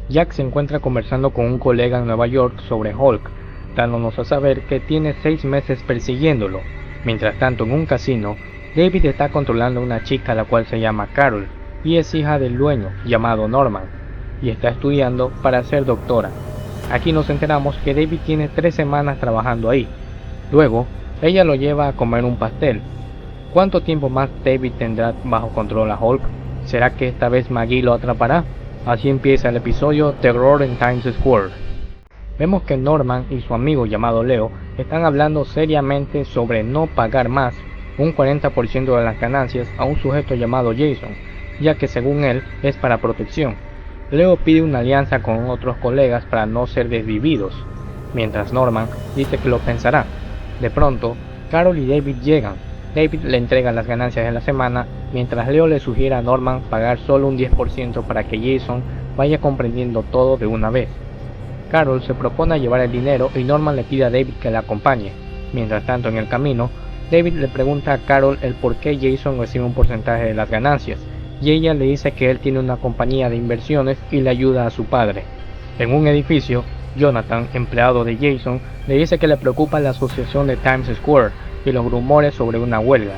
Jack se encuentra conversando con un colega en Nueva York sobre Hulk, dándonos a saber que tiene 6 meses persiguiéndolo. Mientras tanto, en un casino, David está controlando a una chica la cual se llama Carol y es hija del dueño, llamado Norman, y está estudiando para ser doctora. Aquí nos enteramos que David tiene 3 semanas trabajando ahí. Luego, ella lo lleva a comer un pastel. ¿Cuánto tiempo más David tendrá bajo control a Hulk? ¿Será que esta vez Maggie lo atrapará? Así empieza el episodio Terror en Times Square. Vemos que Norman y su amigo llamado Leo están hablando seriamente sobre no pagar más, un 40% de las ganancias, a un sujeto llamado Jason, ya que según él es para protección. Leo pide una alianza con otros colegas para no ser desvividos, mientras Norman dice que lo pensará. De pronto, Carol y David llegan. David le entrega las ganancias de la semana, mientras Leo le sugiere a Norman pagar solo un 10% para que Jason vaya comprendiendo todo de una vez. Carol se propone llevar el dinero y Norman le pide a David que la acompañe. Mientras tanto, en el camino, David le pregunta a Carol el por qué Jason recibe un porcentaje de las ganancias, y ella le dice que él tiene una compañía de inversiones y le ayuda a su padre. En un edificio, Jonathan, empleado de Jason, le dice que le preocupa la asociación de Times Square y los rumores sobre una huelga.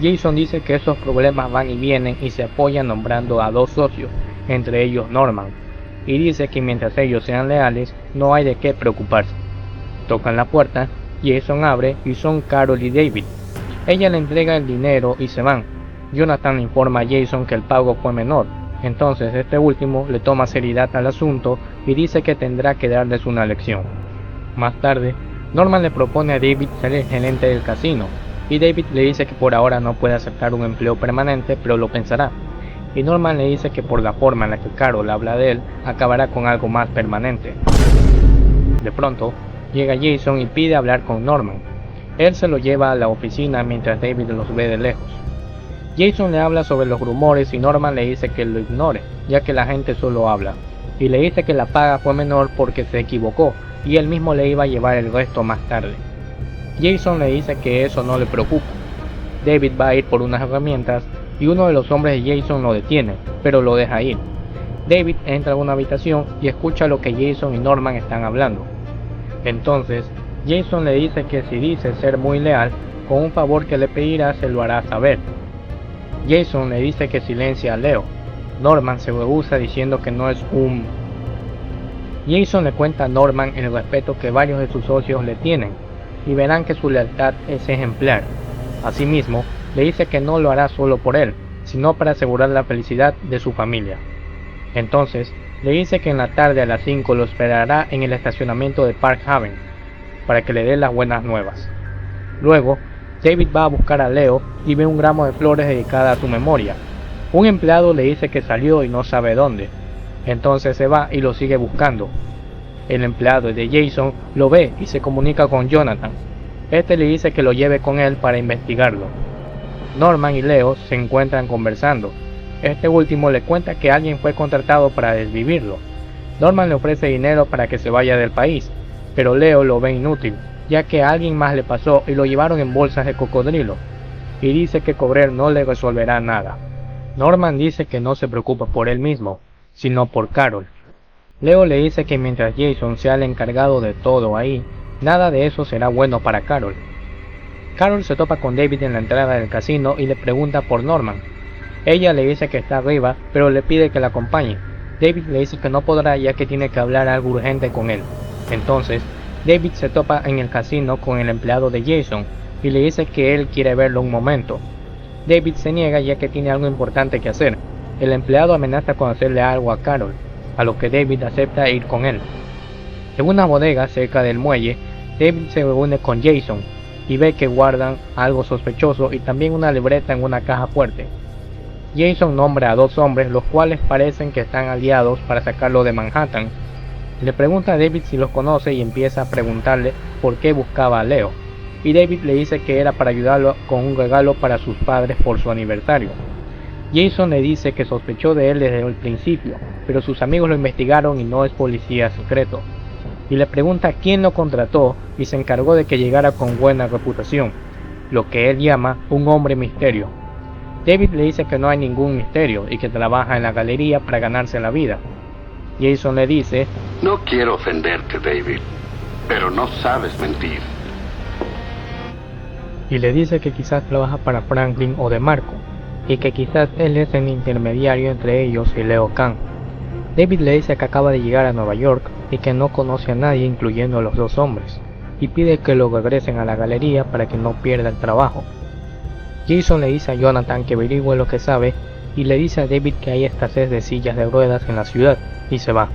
Jason dice que esos problemas van y vienen y se apoyan nombrando a 2 socios, entre ellos Norman, y dice que mientras ellos sean leales, no hay de qué preocuparse. Tocan la puerta, Jason abre y son Carol y David. Ella le entrega el dinero y se van. Jonathan informa a Jason que el pago fue menor, entonces este último le toma seriedad al asunto y dice que tendrá que darles una lección. Más tarde, Norman le propone a David ser el gerente del casino, y David le dice que por ahora no puede aceptar un empleo permanente, pero lo pensará. Y Norman le dice que por la forma en la que Carol habla de él, acabará con algo más permanente. De pronto, llega Jason y pide hablar con Norman. Él se lo lleva a la oficina mientras David los ve de lejos. Jason le habla sobre los rumores y Norman le dice que lo ignore, ya que la gente solo habla, y le dice que la paga fue menor porque se equivocó y él mismo le iba a llevar el resto más tarde. Jason le dice que eso no le preocupa. David va a ir por unas herramientas y uno de los hombres de Jason lo detiene, pero lo deja ir. David entra a una habitación y escucha lo que Jason y Norman están hablando. Entonces, Jason le dice que si dice ser muy leal, con un favor que le pedirá se lo hará saber. Jason le dice que silencia a Leo. Norman se rehúsa diciendo que no es un... Jason le cuenta a Norman el respeto que varios de sus socios le tienen, y verán que su lealtad es ejemplar. Asimismo, le dice que no lo hará solo por él, sino para asegurar la felicidad de su familia. Entonces, le dice que en la tarde a las 5 lo esperará en el estacionamiento de Park Haven, para que le dé las buenas nuevas. Luego, David va a buscar a Leo y ve un ramo de flores dedicada a su memoria. Un empleado le dice que salió y no sabe dónde. Entonces se va y lo sigue buscando. El empleado de Jason lo ve y se comunica con Jonathan. Este le dice que lo lleve con él para investigarlo. Norman y Leo se encuentran conversando. Este último le cuenta que alguien fue contratado para desvivirlo. Norman le ofrece dinero para que se vaya del país, pero Leo lo ve inútil, ya que a alguien más le pasó y lo llevaron en bolsas de cocodrilo, y dice que cobrar no le resolverá nada. Norman dice que no se preocupa por él mismo, sino por Carol. Leo le dice que mientras Jason sea el encargado de todo ahí, nada de eso será bueno para Carol. Carol se topa con David en la entrada del casino y le pregunta por Norman. Ella le dice que está arriba, pero le pide que la acompañe. David le dice que no podrá ya que tiene que hablar algo urgente con él. Entonces, David se topa en el casino con el empleado de Jason y le dice que él quiere verlo un momento. David se niega ya que tiene algo importante que hacer. El empleado amenaza con hacerle algo a Carol, a lo que David acepta ir con él. En una bodega cerca del muelle, David se reúne con Jason y ve que guardan algo sospechoso y también una libreta en una caja fuerte. Jason nombra a 2 hombres los cuales parecen que están aliados para sacarlo de Manhattan. Le pregunta a David si los conoce y empieza a preguntarle por qué buscaba a Leo, y David le dice que era para ayudarlo con un regalo para sus padres por su aniversario. Jason le dice que sospechó de él desde el principio, pero sus amigos lo investigaron y no es policía secreto, y le pregunta quién lo contrató y se encargó de que llegara con buena reputación, lo que él llama un hombre misterio. David le dice que no hay ningún misterio y que trabaja en la galería para ganarse la vida. Jason le dice: no quiero ofenderte, David, pero no sabes mentir. Y le dice que quizás trabaja para Franklin o DeMarco, y que quizás él es el intermediario entre ellos y Leo Kang. David le dice que acaba de llegar a Nueva York y que no conoce a nadie incluyendo a los dos hombres, y pide que lo regresen a la galería para que no pierda el trabajo. Jason le dice a Jonathan que averigüe lo que sabe y le dice a David que hay escasez de sillas de ruedas en la ciudad y se va.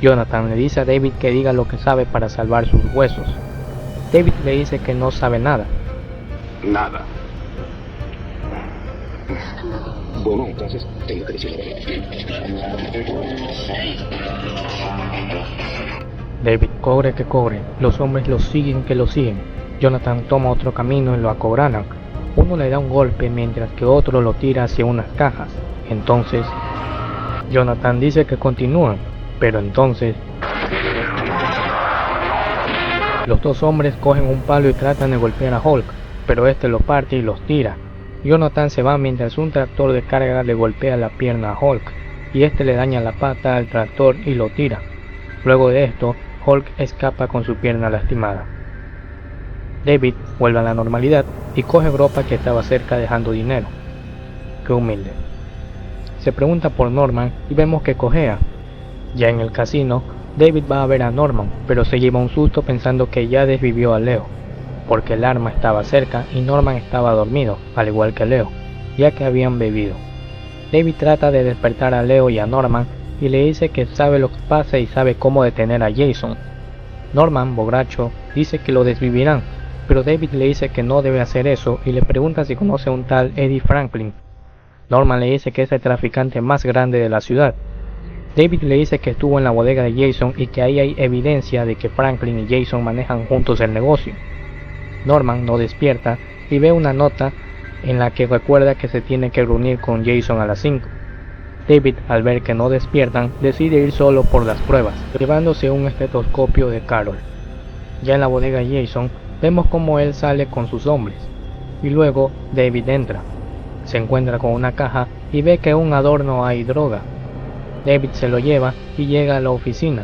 Jonathan le dice a David que diga lo que sabe para salvar sus huesos. David le dice que no sabe nada. Nada. Bueno, entonces tengo que decirlo. David cobre que cobre, los hombres lo siguen que lo siguen. Jonathan toma otro camino y lo acorralan. Uno le da un golpe mientras que otro lo tira hacia unas cajas. Entonces, Jonathan dice que continúan, pero entonces los dos hombres cogen un palo y tratan de golpear a Hulk, pero este lo parte y los tira. Jonathan se va mientras un tractor de carga le golpea la pierna a Hulk, y este le daña la pata al tractor y lo tira. Luego de esto, Hulk escapa con su pierna lastimada. David vuelve a la normalidad y coge ropa que estaba cerca dejando dinero. Qué humilde. Se pregunta por Norman y vemos que cojea. Ya en el casino, David va a ver a Norman, pero se lleva un susto pensando que ya desvivió a Leo, porque el arma estaba cerca y Norman estaba dormido, al igual que Leo, ya que habían bebido. David trata de despertar a Leo y a Norman y le dice que sabe lo que pasa y sabe cómo detener a Jason. Norman, borracho, dice que lo desvivirán, pero David le dice que no debe hacer eso y le pregunta si conoce a un tal Eddie Franklin. Norman le dice que es el traficante más grande de la ciudad. David le dice que estuvo en la bodega de Jason y que ahí hay evidencia de que Franklin y Jason manejan juntos el negocio. Norman no despierta y ve una nota en la que recuerda que se tiene que reunir con Jason a las 5. David, al ver que no despiertan, decide ir solo por las pruebas, llevándose un estetoscopio de Carol. Ya en la bodega de Jason, vemos cómo él sale con sus hombres, y luego David entra. Se encuentra con una caja y ve que en un adorno hay droga. David se lo lleva y llega a la oficina.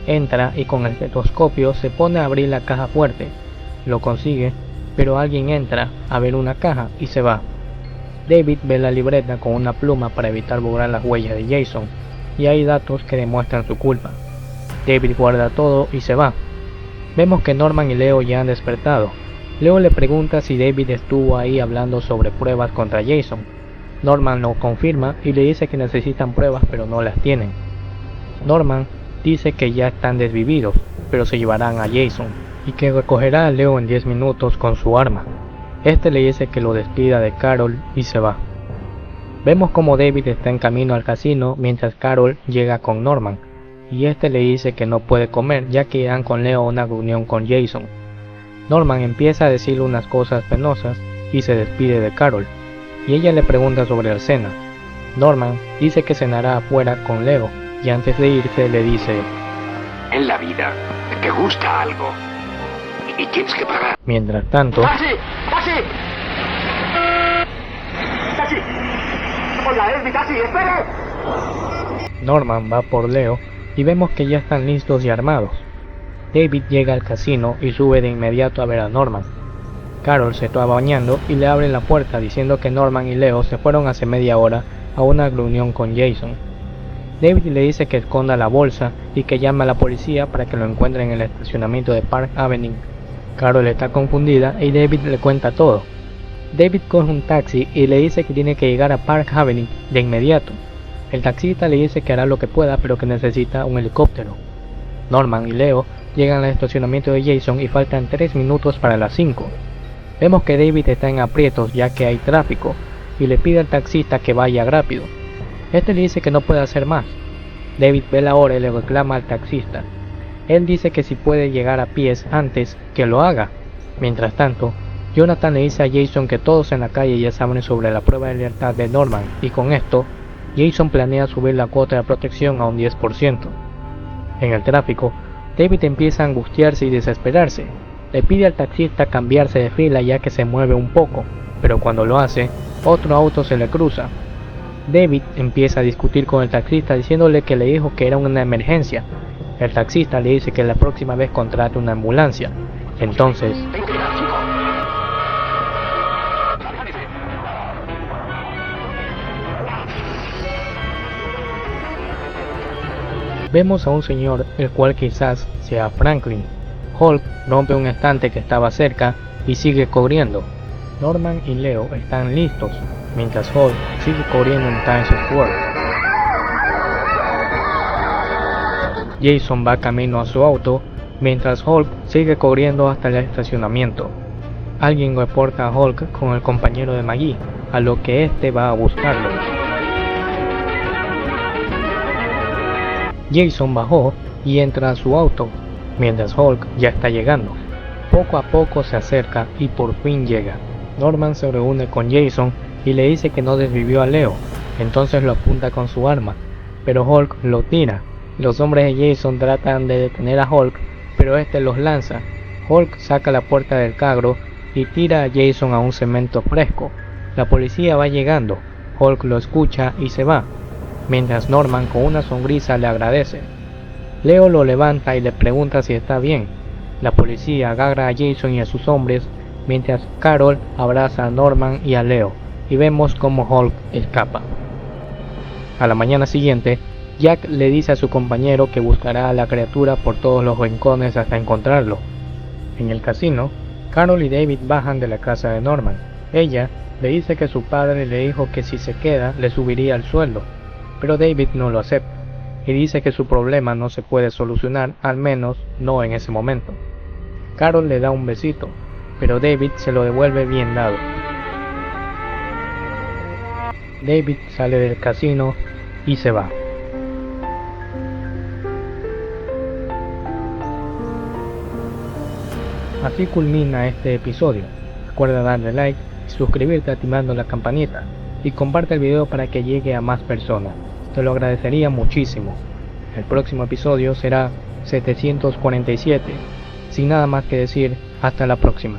Entra y con el estetoscopio se pone a abrir la caja fuerte. Lo consigue, pero alguien entra a ver una caja y se va. David ve la libreta con una pluma para evitar borrar las huellas de Jason, y hay datos que demuestran su culpa. David guarda todo y se va. Vemos que Norman y Leo ya han despertado. Leo le pregunta si David estuvo ahí hablando sobre pruebas contra Jason. Norman lo confirma y le dice que necesitan pruebas pero no las tienen. Norman dice que ya están desvividos, pero se llevarán a Jason, y que recogerá a Leo en 10 minutos con su arma. Este le dice que lo despida de Carol y se va. Vemos como David está en camino al casino mientras Carol llega con Norman, y este le dice que no puede comer ya que irán con Leo a una reunión con Jason. Norman empieza a decirle unas cosas penosas y se despide de Carol, y ella le pregunta sobre la cena. Norman dice que cenará afuera con Leo, y antes de irse le dice: En la vida te gusta algo y tienes que pagar. Mientras tanto, ¡Taxi! ¡Taxi! ¡Taxi! ¡Oiga, es mi taxi! ¡Espere! Norman va por Leo y vemos que ya están listos y armados. David llega al casino y sube de inmediato a ver a Norman. Carol se está bañando y le abre la puerta diciendo que Norman y Leo se fueron hace media hora a una reunión con Jason. David le dice que esconda la bolsa y que llame a la policía para que lo encuentren en el estacionamiento de Park Avenue. Carol está confundida y David le cuenta todo. David coge un taxi y le dice que tiene que llegar a Park Avenue de inmediato. El taxista le dice que hará lo que pueda pero que necesita un helicóptero. Norman y Leo llegan al estacionamiento de Jason y faltan 3 minutos para las 5. Vemos que David está en aprietos ya que hay tráfico y le pide al taxista que vaya rápido. Este le dice que no puede hacer más. David ve la hora y le reclama al taxista. Él dice que si puede llegar a pies antes, que lo haga. Mientras tanto, Jonathan le dice a Jason que todos en la calle ya saben sobre la prueba de lealtad de Norman, y con esto, Jason planea subir la cuota de protección a un 10%. En el tráfico, David empieza a angustiarse y desesperarse. Le pide al taxista cambiarse de fila ya que se mueve un poco, pero cuando lo hace, otro auto se le cruza. David empieza a discutir con el taxista diciéndole que le dijo que era una emergencia. El taxista le dice que la próxima vez contrate una ambulancia. Entonces, vemos a un señor, el cual quizás sea Franklin. Hulk rompe un estante que estaba cerca y sigue corriendo. Norman y Leo están listos, mientras Hulk sigue corriendo en Times Square. Jason va camino a su auto, mientras Hulk sigue corriendo hasta el estacionamiento. Alguien reporta a Hulk con el compañero de Maggie, a lo que este va a buscarlo. Jason bajó y entra a su auto, mientras Hulk ya está llegando. Poco a poco se acerca y por fin llega. Norman se reúne con Jason y le dice que no desvivió a Leo, entonces lo apunta con su arma, pero Hulk lo tira. Los hombres de Jason tratan de detener a Hulk, pero este los lanza. Hulk saca la puerta del carro y tira a Jason a un cemento fresco. La policía va llegando, Hulk lo escucha y se va, mientras Norman con una sonrisa le agradece. Leo lo levanta y le pregunta si está bien. La policía agarra a Jason y a sus hombres, mientras Carol abraza a Norman y a Leo, y vemos cómo Hulk escapa. A la mañana siguiente, Jack le dice a su compañero que buscará a la criatura por todos los rincones hasta encontrarlo. En el casino, Carol y David bajan de la casa de Norman. Ella le dice que su padre le dijo que si se queda le subiría el sueldo, pero David no lo acepta y dice que su problema no se puede solucionar, al menos no en ese momento. Carol le da un besito, pero David se lo devuelve bien dado. David sale del casino y se va. Así culmina este episodio. Recuerda darle like y suscribirte activando la campanita y comparte el video para que llegue a más personas. Te lo agradecería muchísimo. El próximo episodio será 747. Sin nada más que decir, hasta la próxima.